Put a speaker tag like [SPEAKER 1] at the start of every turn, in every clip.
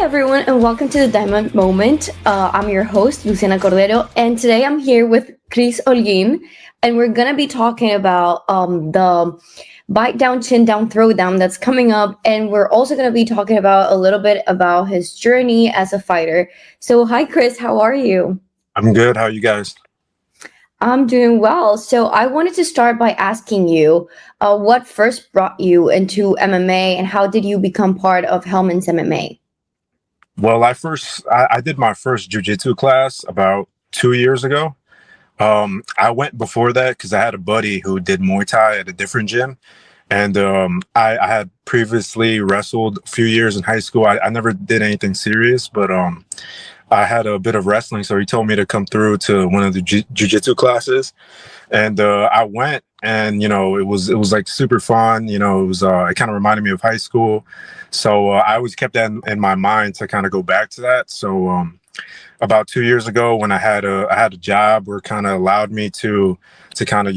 [SPEAKER 1] everyone, and welcome to the Diamond Moment. I'm your host, Luciana Cordero, and today I'm here with Chris Holguin, and we're gonna be talking about the bite down, chin down, throw down that's coming up, and we're also gonna be talking about a little bit about his journey as a fighter. So, hi, Chris, how are you?
[SPEAKER 2] I'm good. How are you guys?
[SPEAKER 1] I'm doing well. So, I wanted to start by asking you, what first brought you into MMA, and how did you become part of Hellman's MMA?
[SPEAKER 2] Well, I did my first jujitsu class about 2 years ago. I went before that because I had a buddy who did Muay Thai at a different gym, and I had previously wrestled a few years in high school. I never did anything serious, but I had a bit of wrestling, so he told me to come through to one of the jujitsu classes, and I went, and it was like super fun. It kind of reminded me of high school, so I always kept that in my mind to kind of go back to that. So about 2 years ago, when I had a job where kind of allowed me to kind of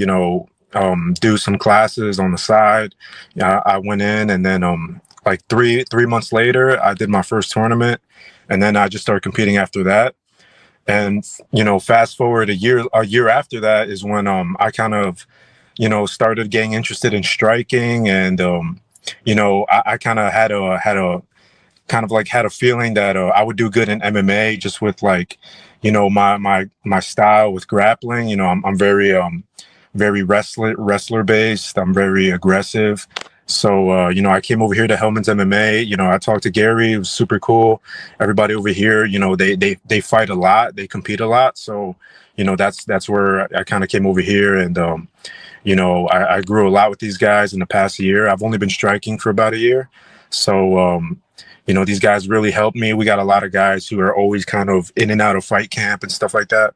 [SPEAKER 2] do some classes on the side. I went in, and then like three months later, I did my first tournament, and then I just started competing after that. And fast forward a year after that is when I kind of started getting interested in striking, and I kind of had a feeling that I would do good in MMA, just with like my style with grappling. I'm very wrestler based. I'm very aggressive. So I came over here to Hellman's MMA. I talked to Gary. It was super cool. Everybody over here, they fight a lot. They compete a lot. So that's where I kind of came over here, and I grew a lot with these guys in the past year. I've only been striking for about a year. So these guys really helped me. We got a lot of guys who are always kind of in and out of fight camp and stuff like that.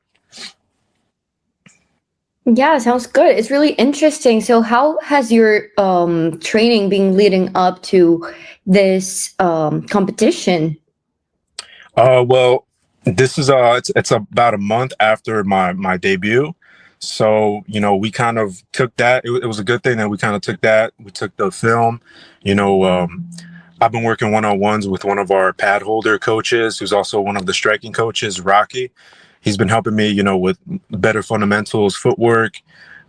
[SPEAKER 1] Yeah, sounds good. It's really interesting. So, how has your training been leading up to this competition?
[SPEAKER 2] Well, this is it's about a month after my debut. So, we kind of took that. It was a good thing that we kind of took that. We took the film. You know, I've been working one-on-ones with one of our pad holder coaches, who's also one of the striking coaches, Rocky. He's been helping me, with better fundamentals, footwork,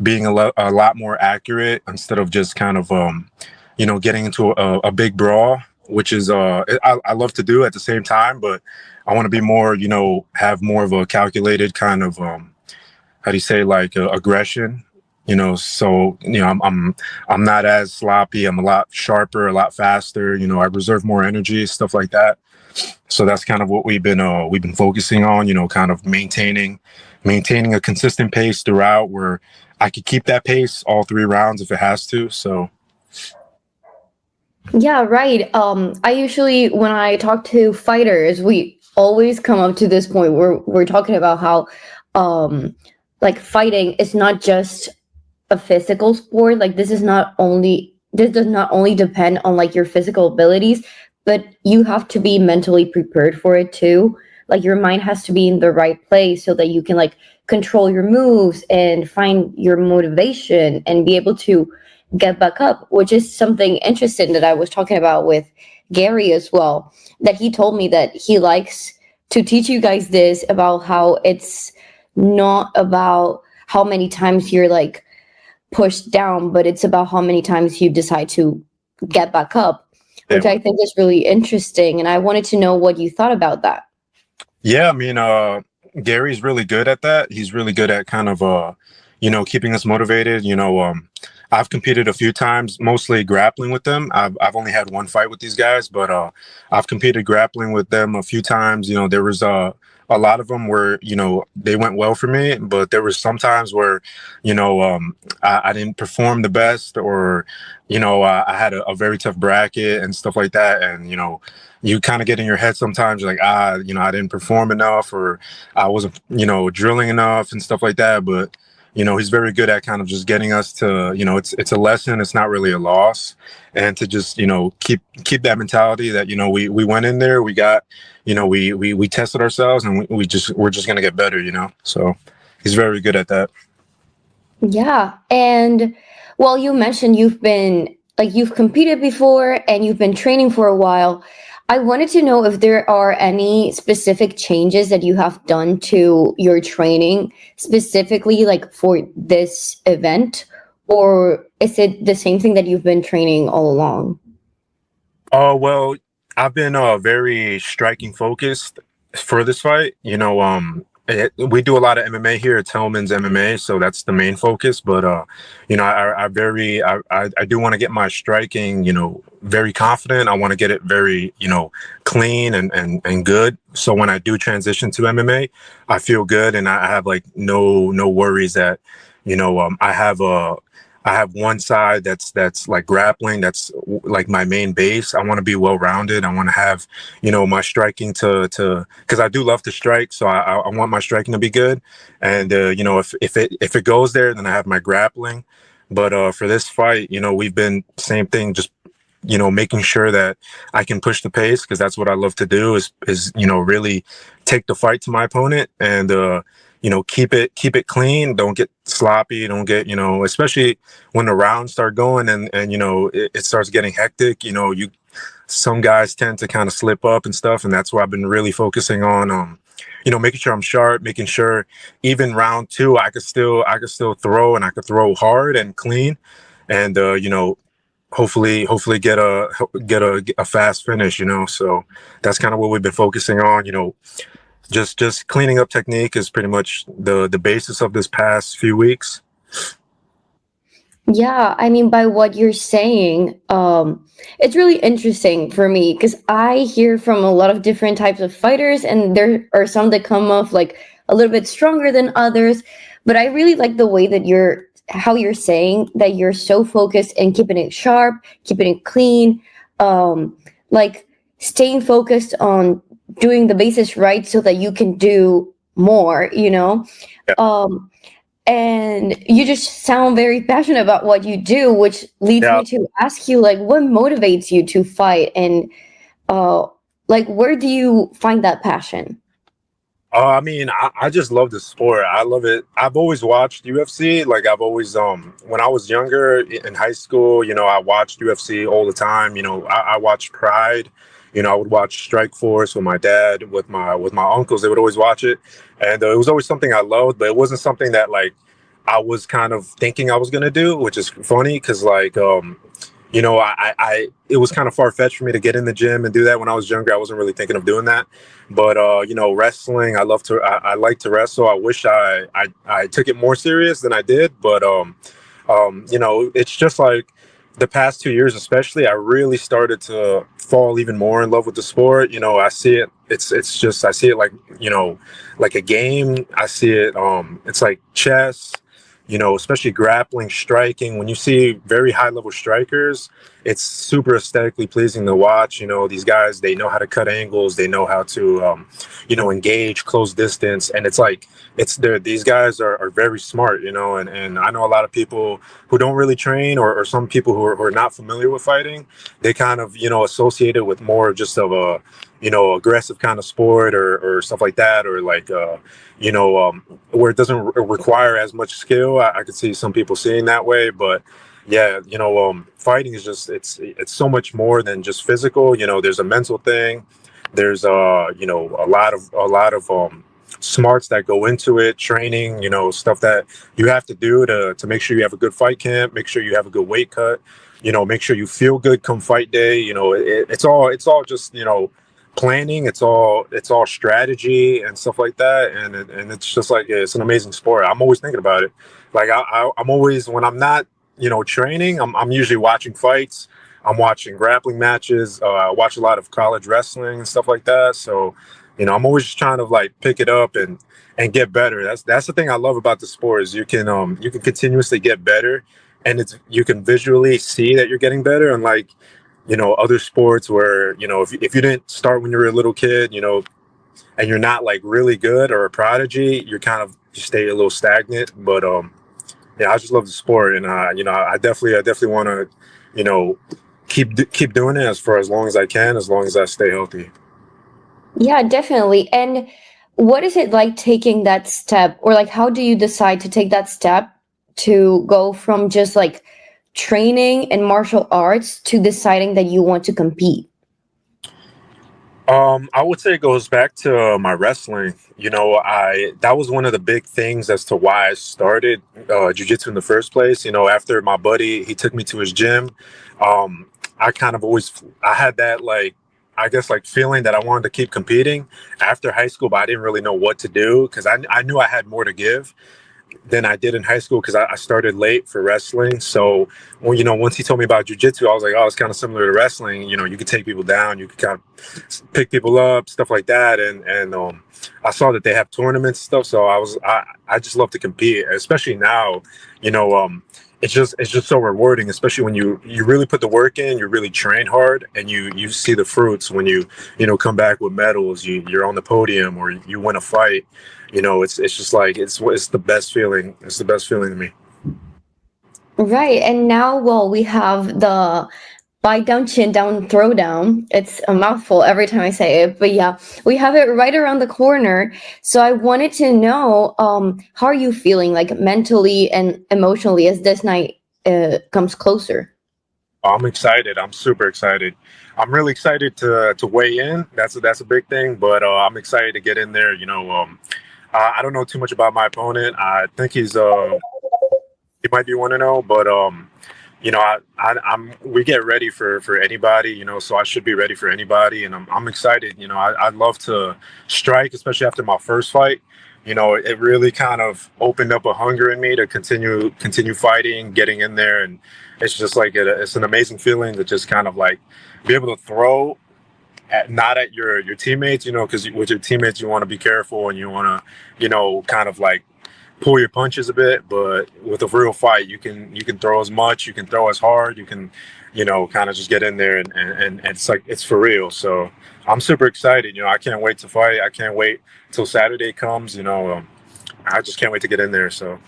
[SPEAKER 2] being a lot more accurate instead of just kind of, getting into a big brawl, which is I love to do at the same time, but I want to be more, have more of a calculated kind of, how do you say, like aggression. So I'm not as sloppy. I'm a lot sharper, a lot faster. I reserve more energy, stuff like that. So that's kind of what we've been focusing on. Kind of maintaining a consistent pace throughout, where I could keep that pace all 3 rounds if it has to. So
[SPEAKER 1] Yeah, right. I usually, when I talk to fighters, we always come up to this point where we're talking about how, like, fighting is not just a physical sport. Like, this does not only depend on like your physical abilities, but you have to be mentally prepared for it too. Like, your mind has to be in the right place so that you can like control your moves and find your motivation and be able to get back up, which is something interesting that I was talking about with Gary as well. That he told me that he likes to teach you guys this about how it's not about how many times you're like pushed down, but it's about how many times you decide to get back up,
[SPEAKER 2] yeah,
[SPEAKER 1] which I think is really interesting. And I wanted to know what you thought about that.
[SPEAKER 2] yeah. I mean, Gary's really good at that. He's really good at kind of keeping us motivated. I've competed a few times, mostly grappling with them. I've only had one fight with these guys, but I've competed grappling with them a few times. There was a lot of them where they went well for me, but there was some times where I didn't perform the best, or I had a very tough bracket and stuff like that, and you kind of get in your head sometimes. You're like, I didn't perform enough, or I wasn't drilling enough and stuff like that. But he's very good at kind of just getting us to, it's a lesson. It's not really a loss. And to just, keep that mentality that, we went in there, we got, we tested ourselves, and we're just going to get better, So he's very good at that.
[SPEAKER 1] Yeah. And well, you mentioned you've competed before and you've been training for a while. I wanted to know if there are any specific changes that you have done to your training specifically like for this event, or is it the same thing that you've been training all along?
[SPEAKER 2] Oh, well, I've been very striking focused for this fight. We do a lot of MMA here. It's Hellman's MMA, so that's the main focus. But I do want to get my striking, very confident. I want to get it very, clean and good. So when I do transition to MMA, I feel good and I have like no worries that, I have one side that's like grappling, that's like my main base. I want to be well rounded. I want to have, my striking to because I do love to strike, so I want my striking to be good. And if it goes there, then I have my grappling. But for this fight, we've been same thing, just making sure that I can push the pace because that's what I love to do is really take the fight to my opponent and keep it clean. Don't get sloppy. Don't get especially when the rounds start going and it starts getting hectic. Some guys tend to kind of slip up and stuff, and that's why I've been really focusing on making sure I'm sharp, making sure even round two I could still throw and I could throw hard and clean, and hopefully get a fast finish. So that's kind of what we've been focusing on. Just cleaning up technique is pretty much the basis of this past few weeks.
[SPEAKER 1] Yeah, I mean, by what you're saying, it's really interesting for me because I hear from a lot of different types of fighters, and there are some that come off like a little bit stronger than others. But I really like the way that how you're saying that you're so focused and keeping it sharp, keeping it clean, like staying focused on doing the basics right so that you can do more,
[SPEAKER 2] Yeah.
[SPEAKER 1] And you just sound very passionate about what you do, which leads
[SPEAKER 2] Yeah.
[SPEAKER 1] me to ask you, like, what motivates you to fight, and like, where do you find that passion?
[SPEAKER 2] I mean, I just love the sport. I love it. I've always watched UFC. Like I've always, when I was younger in high school, I watched UFC all the time. I watched Pride. I would watch Strikeforce with my dad, with my uncles. They would always watch it, and it was always something I loved. But it wasn't something that like I was kind of thinking I was gonna do, which is funny because like it was kind of far fetched for me to get in the gym and do that when I was younger. I wasn't really thinking of doing that, but wrestling. I like to wrestle. I wish I took it more serious than I did, but it's just like the past 2 years, especially, I really started to fall even more in love with the sport. I see it. It's just I see it like like a game. I see it. It's like chess. Especially grappling, striking. When you see very high level strikers, it's super aesthetically pleasing to watch. These guys, they know how to cut angles, they know how to, engage close distance. And it's like, these guys are very smart, and I know a lot of people who don't really train or some people who are not familiar with fighting, they kind of, associate it with more just of a, aggressive kind of sport or stuff like that, or like, where it doesn't require as much skill. I could see some people seeing that way, but yeah, fighting is just it's so much more than just physical. There's a mental thing. There's a lot of smarts that go into it, training, stuff that you have to do to make sure you have a good fight camp, make sure you have a good weight cut, make sure you feel good come fight day. It's all just planning. It's all strategy and stuff like that, and it's just like it's an amazing sport. I'm always thinking about it. Like I'm always, when I'm not training, I'm usually watching fights. I'm watching grappling matches. I watch a lot of college wrestling and stuff like that. So I'm always just trying to like pick it up and get better. That's the thing I love about the sport is you can continuously get better, and you can visually see that you're getting better. And like other sports where, if you didn't start when you were a little kid, and you're not like really good or a prodigy, you're kind of you stay a little stagnant. But yeah, I just love the sport, and I definitely want to, keep doing it as for as long as I can, as long as I stay healthy.
[SPEAKER 1] Yeah, definitely. And what is it like taking that step, or like how do you decide to take that step to go from just like training and martial arts to deciding that you want to compete?
[SPEAKER 2] I would say it goes back to my wrestling. I that was one of the big things as to why I started jujitsu in the first place. After my buddy he took me to his gym, um, I kind of always I had that like I guess like feeling that I wanted to keep competing after high school, but I didn't really know what to do because I knew I had more to give than I did in high school because I started late for wrestling. So, once he told me about jujitsu, I was like, oh, it's kind of similar to wrestling. You could take people down, you could kind of pick people up, stuff like that. And I saw that they have tournaments and stuff. So I just love to compete, especially now. You know, it's just so rewarding, especially when you really put the work in, you really train hard, and you see the fruits when you come back with medals, you're on the podium or you win a fight. It's just like it's the best feeling. It's the best feeling to me.
[SPEAKER 1] Right. And now, well, we have the bite down, chin down, throw down. It's a mouthful every time I say it. But yeah, we have it right around the corner. So I wanted to know, how are you feeling like mentally and emotionally as this night comes closer?
[SPEAKER 2] I'm excited. I'm super excited. I'm really excited to weigh in. That's a big thing, but I'm excited to get in there. I don't know too much about my opponent. I think he might be 1-0, but I'm we get ready for anybody, so I should be ready for anybody, and I'm excited. I'd love to strike, especially after my first fight. It really kind of opened up a hunger in me to continue fighting, getting in there, and it's just like it's an amazing feeling to just kind of like be able to throw not at your teammates, because with your teammates you want to be careful and you want to, kind of like pull your punches a bit, but with a real fight, you can throw as much, you can throw as hard, you can, kind of just get in there and it's like it's for real. So I'm super excited. I can't wait to fight. I can't wait till Saturday comes. I just can't wait to get in there. So.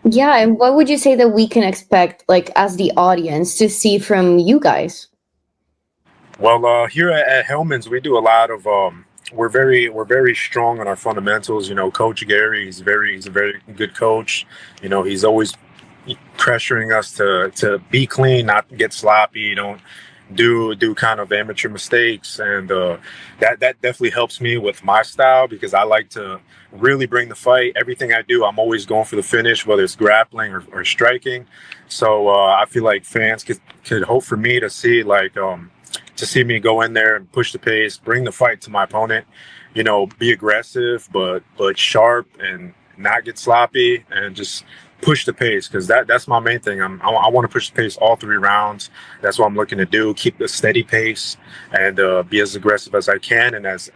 [SPEAKER 1] Yeah. And what would you say that we can expect, like, as the audience to see from you guys?
[SPEAKER 2] Well, here at Hellman's, we do a lot of. We're very strong on our fundamentals. Coach Gary, he's a very good coach. He's always pressuring us to be clean, not get sloppy. Don't do kind of amateur mistakes, and that definitely helps me with my style because I like to really bring the fight. Everything I do, I'm always going for the finish, whether it's grappling or striking. So I feel like fans could hope for me to see me go in there and push the pace, bring the fight to my opponent. Be aggressive, but sharp and not get sloppy, and just push the pace because that's my main thing. I want to push the pace all 3 rounds. That's what I'm looking to do. Keep a steady pace and be as aggressive as I can and as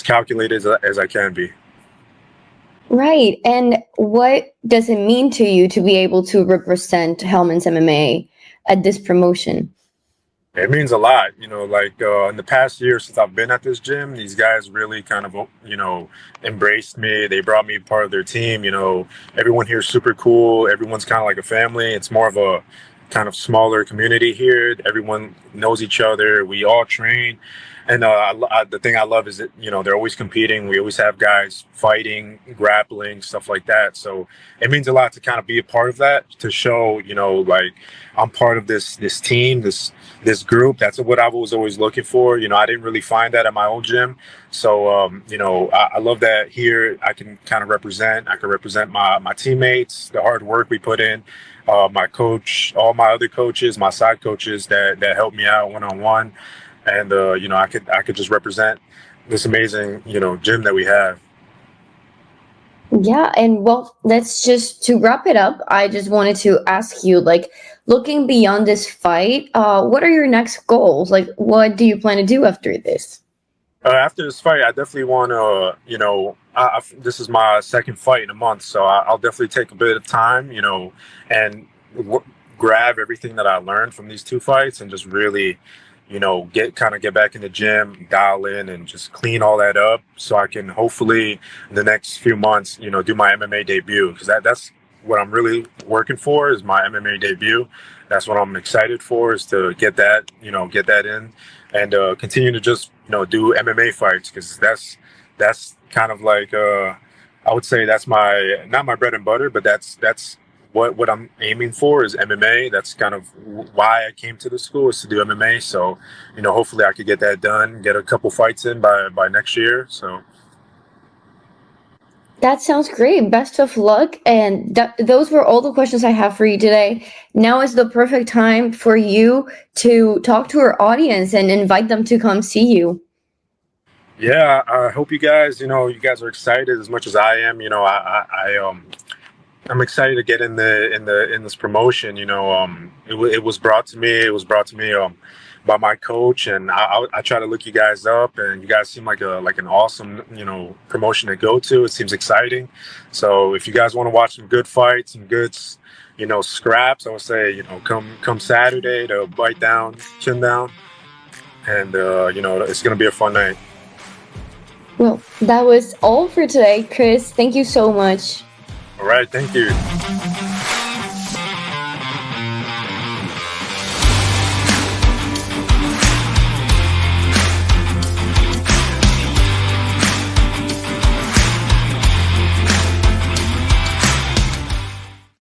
[SPEAKER 2] calculated as I can be.
[SPEAKER 1] Right. And what does it mean to you to be able to represent Hellman's MMA at this promotion?
[SPEAKER 2] It means a lot, in the past year since I've been at this gym, these guys really kind of, embraced me. They brought me part of their team. Everyone here is super cool. Everyone's kind of like a family. It's more of a kind of smaller community here. Everyone knows each other. We all train. And the thing I love is that, they're always competing. We always have guys fighting, grappling, stuff like that. So it means a lot to kind of be a part of that, to show, like I'm part of this team, this group. That's what I was always looking for. I didn't really find that at my old gym. So, I love that here I can kind of I can represent my teammates, the hard work we put in, my coach, all my other coaches, my side coaches that help me out one-on-one. And, I could just represent this amazing, gym that we have.
[SPEAKER 1] Yeah, and well, let's just to wrap it up, I just wanted to ask you, like, looking beyond this fight, what are your next goals? Like, what do you plan to do after this?
[SPEAKER 2] After this fight, I definitely want to, this is my second fight in a month, so I'll definitely take a bit of time, and w- grab everything that I learned from these 2 fights and just really, get back in the gym, dial in, and just clean all that up, so I can hopefully in the next few months, do my MMA debut, because that's what I'm really working for is my MMA debut. That's what I'm excited for, is to get that in and continue to just do MMA fights, because that's kind of like I would say that's my not my bread and butter, but that's what I'm aiming for is MMA. That's kind of why I came to the school, is to do MMA. So, hopefully I could get that done, get a couple fights in by next year. So.
[SPEAKER 1] That sounds great. Best of luck. And those were all the questions I have for you today. Now is the perfect time for you to talk to our audience and invite them to come see you.
[SPEAKER 2] Yeah, I hope you guys, you guys are excited as much as I am. I'm excited to get in this promotion. It was brought to me. It was brought to me by my coach, and I try to look you guys up, and you guys seem like an awesome promotion to go to. It seems exciting. So if you guys want to watch some good fights, some good scraps, I would say come Saturday to bite down, chin down, and it's gonna be a fun night.
[SPEAKER 1] Well, that was all for today, Chris. Thank you so much.
[SPEAKER 2] All right, thank you.